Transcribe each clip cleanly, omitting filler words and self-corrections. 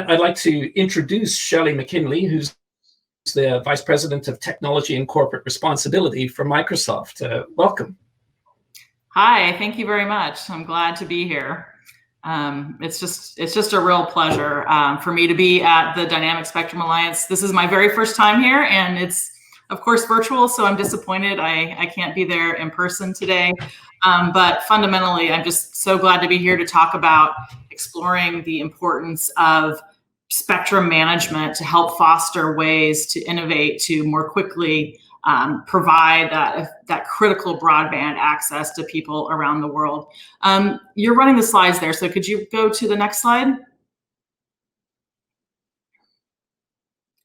I'd like to introduce Shelley McKinley, who's the Vice President of Technology and Corporate Responsibility for Microsoft. Welcome. Hi, thank you very much. I'm glad to be here. It's just a real pleasure for me to be at the Dynamic Spectrum Alliance. This is my very first time here, and it's of course virtual, so I'm disappointed I can't be there in person today. But fundamentally, I'm just so glad to be here to talk about exploring the importance of spectrum management to help foster ways to innovate to more quickly provide that critical broadband access to people around the world. You're running the slides there, so could you go to the next slide?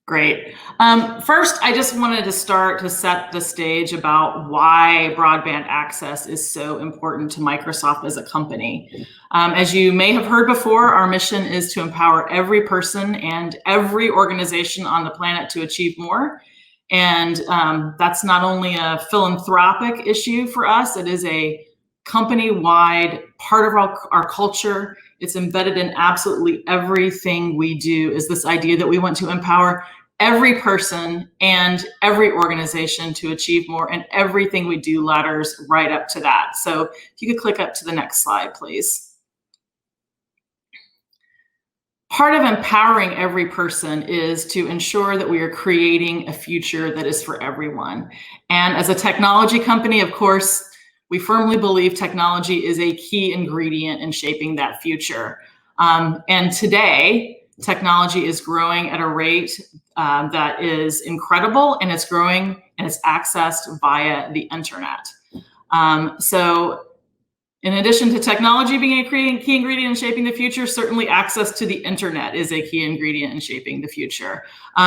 Great. First, I just wanted to start to set the stage about why broadband access is so important to Microsoft as a company. As you may have heard before, our mission is to empower every person and every organization on the planet to achieve more. And that's not only a philanthropic issue for us, it is a company-wide part of our culture. It's embedded in absolutely everything we do, is this idea that we want to empower every person and every organization to achieve more, and everything we do ladders right up to that. So if you could click up to the next slide, please. Part of empowering every person is to ensure that we are creating a future that is for everyone. And as a technology company, of course, we firmly believe technology is a key ingredient in shaping that future. And today, technology is growing at a rate that is incredible, and it's growing and it's accessed via the internet. So in addition to technology being a key ingredient in shaping the future, certainly access to the internet is a key ingredient in shaping the future.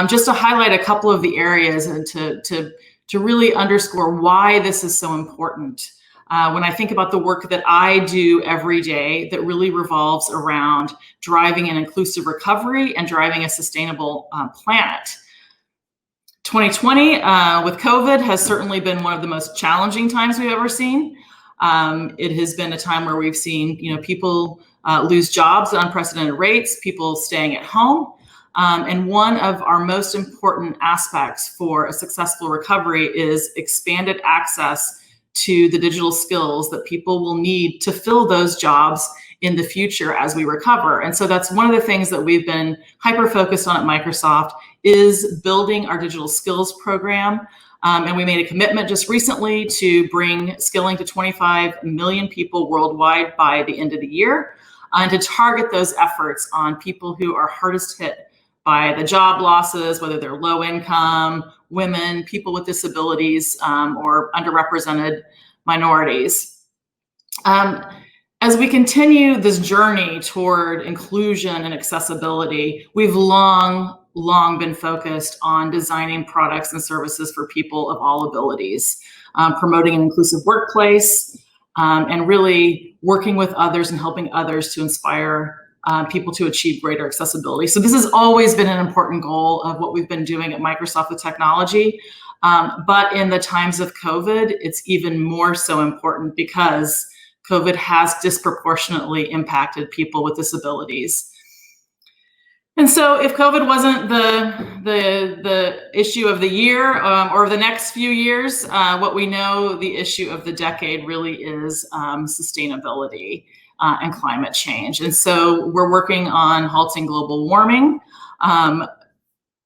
Just to highlight a couple of the areas and to really underscore why this is so important. When I think about the work that I do every day that really revolves around driving an inclusive recovery and driving a sustainable planet. 2020 with COVID has certainly been one of the most challenging times we've ever seen. It has been a time where we've seen people lose jobs at unprecedented rates, people staying at home. And one of our most important aspects for a successful recovery is expanded access to the digital skills that people will need to fill those jobs in the future as we recover. And so that's one of the things that we've been hyper-focused on at Microsoft is building our digital skills program. And we made a commitment just recently to bring skilling to 25 million people worldwide by the end of the year, and to target those efforts on people who are hardest hit by the job losses, whether they're low income, women, people with disabilities, or underrepresented minorities. As we continue this journey toward inclusion and accessibility, we've long been focused on designing products and services for people of all abilities, promoting an inclusive workplace, and really working with others and helping others to inspire people to achieve greater accessibility. So this has always been an important goal of what we've been doing at Microsoft with technology. But in the times of COVID, it's even more so important because COVID has disproportionately impacted people with disabilities. And so if COVID wasn't the issue of the year or the next few years, what we know the issue of the decade really is sustainability and climate change. And so we're working on halting global warming.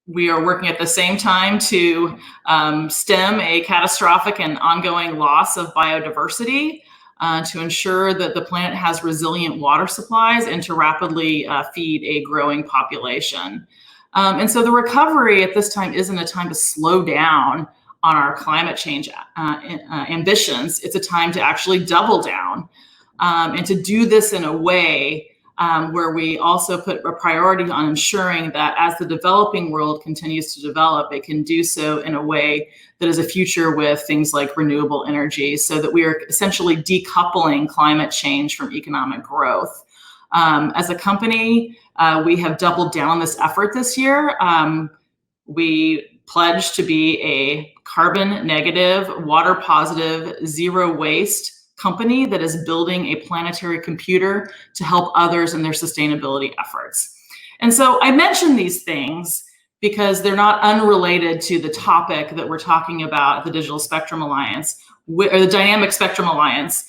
We are working at the same time to stem a catastrophic and ongoing loss of biodiversity, to ensure that the planet has resilient water supplies and to rapidly feed a growing population. And so the recovery at this time isn't a time to slow down on our climate change ambitions. It's a time to actually double down and to do this in a way where we also put a priority on ensuring that as the developing world continues to develop, it can do so in a way that is a future with things like renewable energy, so that we are essentially decoupling climate change from economic growth. As a company, we have doubled down on this effort this year. We pledged to be a carbon negative, water positive, zero waste company that is building a planetary computer to help others in their sustainability efforts. And so I mention these things because they're not unrelated to the topic that we're talking about at the Digital Spectrum Alliance, or the Dynamic Spectrum Alliance,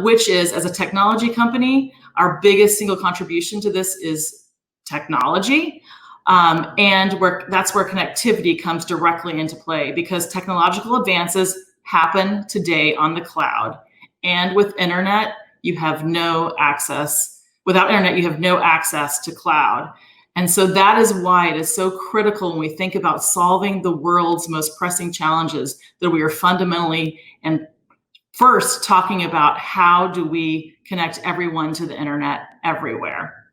which is, as a technology company, our biggest single contribution to this is technology. And that's where connectivity comes directly into play, because technological advances happen today on the cloud. And with internet, you have no access. Without internet, you have no access to cloud. And so that is why it is so critical when we think about solving the world's most pressing challenges, that we are fundamentally and first talking about how do we connect everyone to the internet everywhere.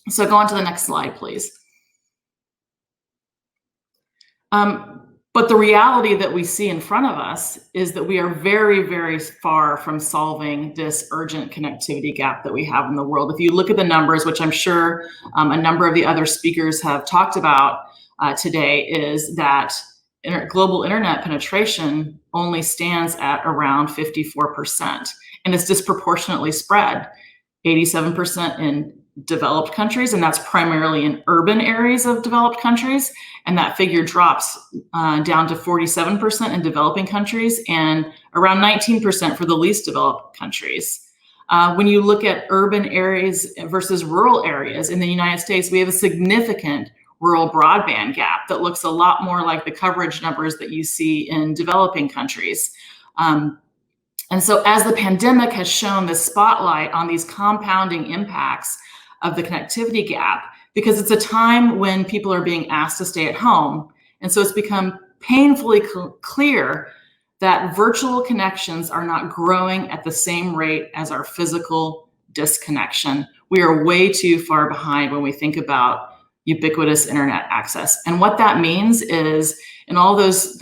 So go on to the next slide, please. But the reality that we see in front of us is that we are very, very far from solving this urgent connectivity gap that we have in the world. If you look at the numbers, which I'm sure a number of the other speakers have talked about today, is that global internet penetration only stands at around 54%, and it's disproportionately spread. 87% in developed countries, and that's primarily in urban areas of developed countries. And that figure drops down to 47% in developing countries and around 19% for the least developed countries. When you look at urban areas versus rural areas in the United States, we have a significant rural broadband gap that looks a lot more like the coverage numbers that you see in developing countries. And so as the pandemic has shown the spotlight on these compounding impacts of the connectivity gap, because it's a time when people are being asked to stay at home. And so it's become painfully clear that virtual connections are not growing at the same rate as our physical disconnection. We are way too far behind when we think about ubiquitous internet access. And what that means is, in all those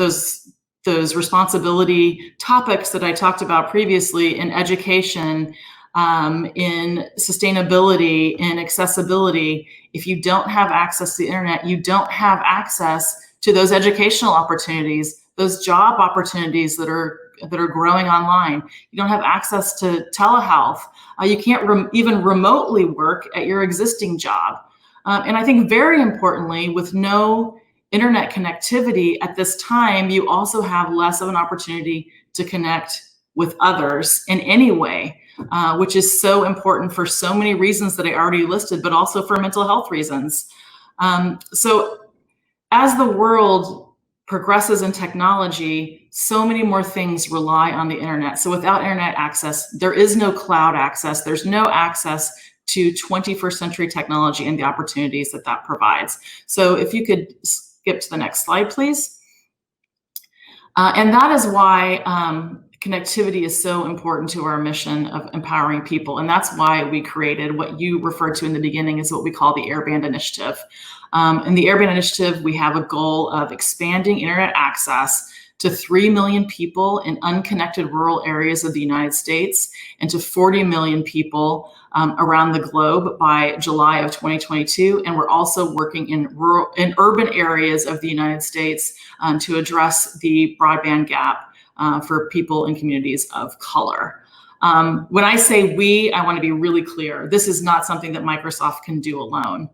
responsibility topics that I talked about previously, in education, in sustainability, in accessibility, if you don't have access to the internet, you don't have access to those educational opportunities, those job opportunities that are growing online. You don't have access to telehealth. You can't even remotely work at your existing job. And I think very importantly, with no internet connectivity at this time, you also have less of an opportunity to connect with others in any way, which is so important for so many reasons that I already listed, but also for mental health reasons. So as the world progresses in technology, so many more things rely on the internet. So without internet access, there is no cloud access. There's no access to 21st century technology and the opportunities that that provides. So if you could skip to the next slide, please. And that is why connectivity is so important to our mission of empowering people. And that's why we created what you referred to in the beginning is what we call the Airband Initiative. In the Airband Initiative, we have a goal of expanding internet access to 3 million people in unconnected rural areas of the United States and to 40 million people around the globe by July of 2022. And we're also working in urban areas of the United States to address the broadband gap for people in communities of color. When I say we, I want to be really clear. This is not something that Microsoft can do alone.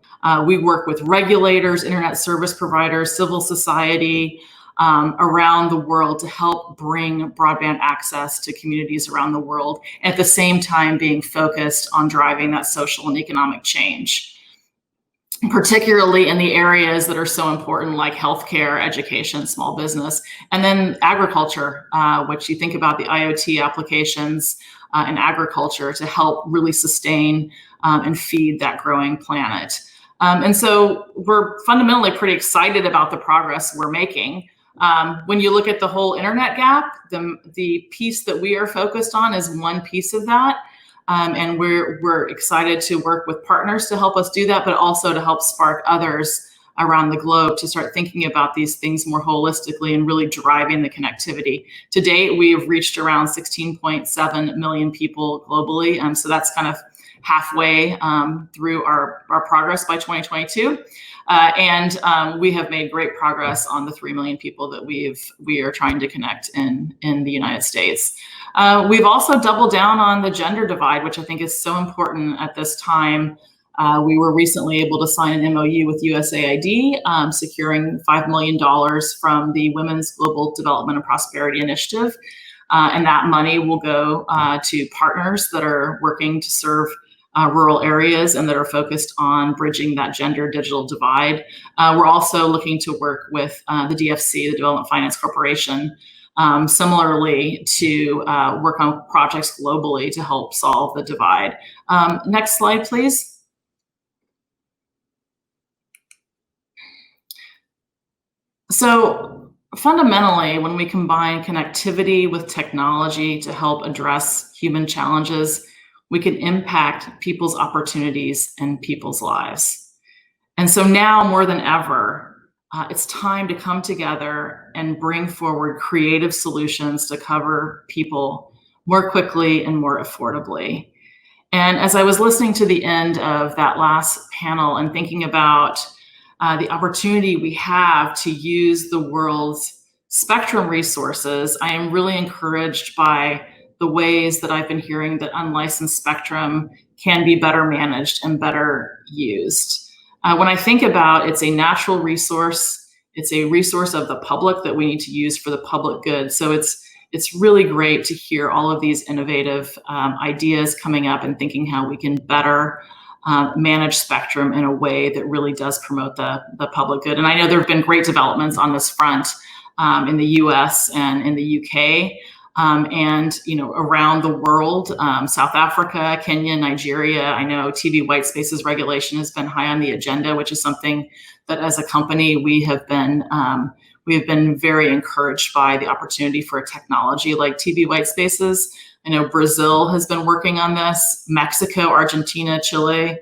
We work with regulators, internet service providers, civil society around the world to help bring broadband access to communities around the world, at the same time being focused on driving that social and economic change, particularly in the areas that are so important like healthcare, education, small business, and then agriculture, which you think about the IoT applications in agriculture to help really sustain and feed that growing planet. And so we're fundamentally pretty excited about the progress we're making. When you look at the whole internet gap, the piece that we are focused on is one piece of that. And we're excited to work with partners to help us do that, but also to help spark others around the globe to start thinking about these things more holistically and really driving the connectivity. To date, we have reached around 16.7 million people globally. So that's kind of halfway through our progress by 2022. And we have made great progress on the 3 million people that we are trying to connect in the United States. We've also doubled down on the gender divide, which I think is so important at this time We were recently able to sign an MOU with USAID, securing $5 million from the Women's Global Development and Prosperity Initiative. And that money will go to partners that are working to serve rural areas and that are focused on bridging that gender digital divide. We're also looking to work with the DFC, the Development Finance Corporation, similarly to work on projects globally to help solve the divide. Next slide, please. So fundamentally, when we combine connectivity with technology to help address human challenges, we can impact people's opportunities and people's lives. And so now more than ever, it's time to come together and bring forward creative solutions to cover people more quickly and more affordably. And as I was listening to the end of that last panel and thinking about the opportunity we have to use the world's spectrum resources, I am really encouraged by the ways that I've been hearing that unlicensed spectrum can be better managed and better used. When I think about it's a natural resource, it's a resource of the public that we need to use for the public good. So it's really great to hear all of these innovative ideas coming up and thinking how we can better manage spectrum in a way that really does promote the public good. And I know there have been great developments on this front in the US and in the UK. And around the world, South Africa, Kenya, Nigeria. I know TV white spaces regulation has been high on the agenda, which is something that as a company we have been very encouraged by the opportunity for a technology like TV white spaces. I know Brazil has been working on this, Mexico, Argentina, Chile,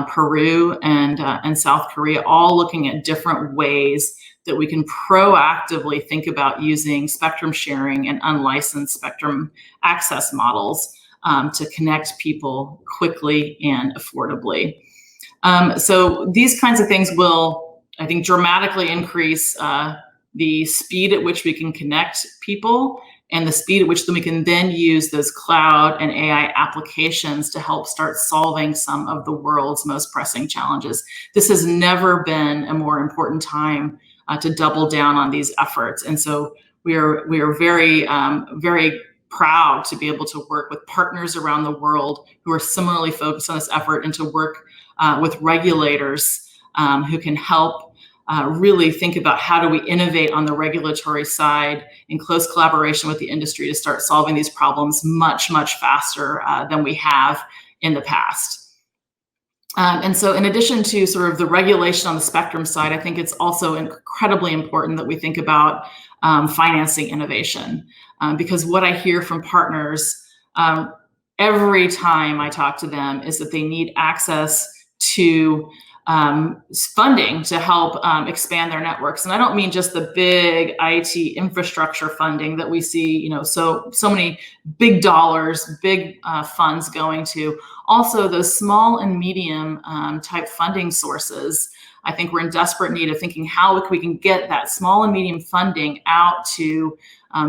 Peru, and South Korea, all looking at different ways that we can proactively think about using spectrum sharing and unlicensed spectrum access models to connect people quickly and affordably. So these kinds of things will, I think, dramatically increase the speed at which we can connect people and the speed at which we can then use those cloud and AI applications to help start solving some of the world's most pressing challenges. This has never been a more important time to double down on these efforts. And so we are very, very proud to be able to work with partners around the world who are similarly focused on this effort and to work with regulators who can help really think about how do we innovate on the regulatory side in close collaboration with the industry to start solving these problems much, much faster than we have in the past. And so in addition to sort of the regulation on the spectrum side, I think it's also incredibly important that we think about financing innovation. Because what I hear from partners every time I talk to them is that they need access to funding to help expand their networks. And I don't mean just the big IT infrastructure funding that we see, so many big dollars, big funds going to. Also, those small and medium type funding sources. I think we're in desperate need of thinking how we can get that small and medium funding out to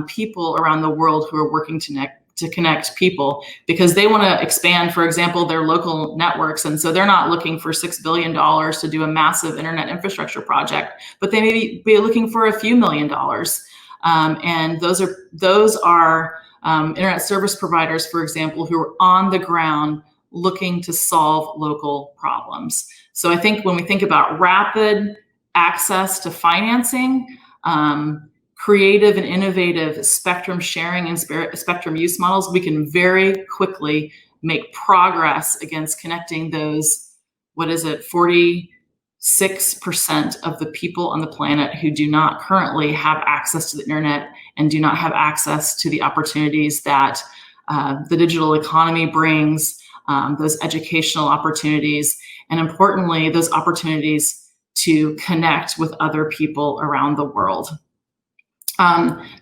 people around the world who are working to connect people, because they want to expand, for example, their local networks. And so they're not looking for $6 billion to do a massive internet infrastructure project, but they may be looking for a few $1 million. And those are internet service providers, for example, who are on the ground looking to solve local problems. So I think when we think about rapid access to financing, creative and innovative spectrum sharing and spectrum use models, we can very quickly make progress against connecting those, 46% of the people on the planet who do not currently have access to the internet and do not have access to the opportunities that the digital economy brings, those educational opportunities, and importantly, those opportunities to connect with other people around the world.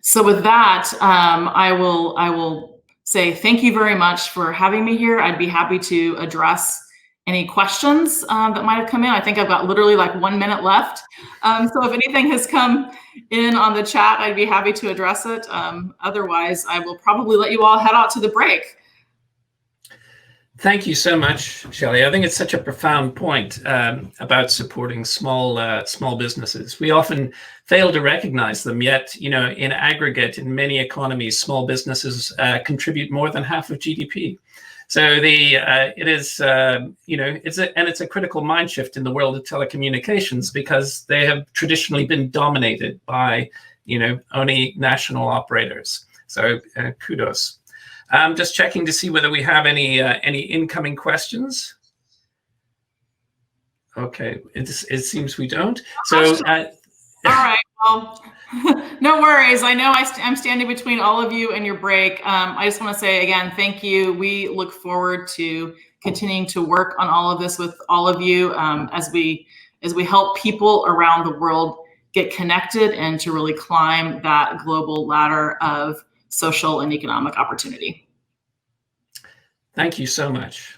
So with that, I will say thank you very much for having me here. I'd be happy to address any questions that might have come in. I think I've got literally like 1 minute left. So if anything has come in on the chat, I'd be happy to address it. Otherwise, I will probably let you all head out to the break. Thank you so much, Shelley. I think it's such a profound point about supporting small businesses. We often fail to recognize them, yet, in aggregate, in many economies, small businesses contribute more than half of GDP. So it's a critical mind shift in the world of telecommunications, because they have traditionally been dominated by, only national operators. So kudos. I'm just checking to see whether we have any incoming questions. Okay, it seems we don't. So, all right. Well, no worries. I know I'm standing between all of you and your break. I just want to say again, thank you. We look forward to continuing to work on all of this with all of you as we help people around the world get connected and to really climb that global ladder of social and economic opportunity. Thank you so much.